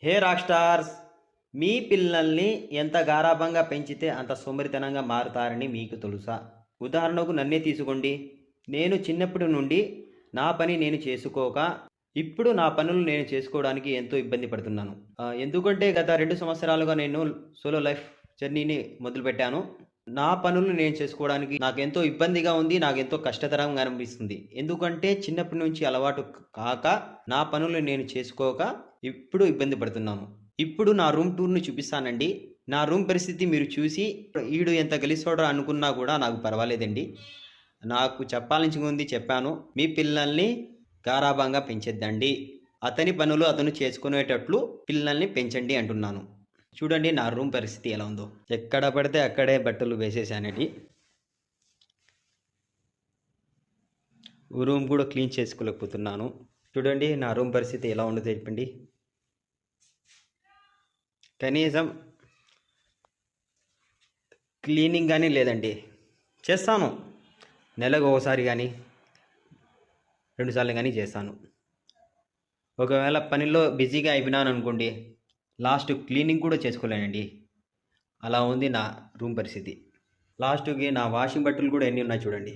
హే rock stars, మీ పిల్లల్ని ఎంత గారాబంగా పెంచితే అంత సోమరితనంగా మారుతారని మీకు తెలుసా? ఉదాహరణకు నన్నే తీసుకోండి. నేను చిన్నప్పటి నుండి నా పని నేను చేసుకోక, ఇప్పుడు నా పనులు నేను చేసుకోవడానికి ఎంతో ఇబ్బంది పడుతున్నాను. ఎందుకంటే గత 2 సంవత్సరాలుగా నేను సోలో లైఫ్ జర్నీని మొదలుపెట్టాను. నా పనులు నేను చేసుకోవడానికి నాకెంతో ఇబ్బందిగా ఉంది. నాకెంతో కష్టతరంగా అనిపిస్తుంది. ఎందుకంటే చిన్నప్పటి నుంచి అలవాటు కాక, నా పనులు నేను చేసుకోక ఇప్పుడు ఇబ్బంది పడుతున్నాను. ఇప్పుడు నా రూమ్ టూర్‌ని చూపిస్తానండి. నా రూమ్ పరిస్థితి మీరు చూసి ఈడు ఎంత గలీజోడురా అనుకున్నా కూడా నాకు పర్వాలేదండి. నాకు చెప్పాలనుకుంది చెప్పాను. మీ పిల్లల్ని గారాబంగా పెంచొద్దండి. అతని పనులు అతను చేసుకునేటట్లు పిల్లల్ని పెంచండి అంటున్నాను. చూడండి నా రూమ్ పరిస్థితి ఎలా ఉందో. ఎక్కడ పడితే అక్కడే బట్టలు వేసేసానండి. రూమ్ కూడా క్లీన్ చేసుకోలేకపోతున్నాను. చూడండి నా రూమ్ పరిస్థితి ఎలా ఉండదో చెప్పండి. కనీసం క్లీనింగ్ కానీ లేదండి. చేస్తాను, నెలకు ఒకసారి కానీ 2 సార్లు కానీ చేస్తాను. ఒకవేళ పనిలో బిజీగా అయిపోయినాను అనుకోండి, లాస్ట్ క్లీనింగ్ కూడా చేసుకోలేనండి. అలా ఉంది నా రూమ్ పరిస్థితి. లాస్ట్‌కి నా వాషింగ్ బట్టలు కూడా ఎన్ని ఉన్నాయి చూడండి.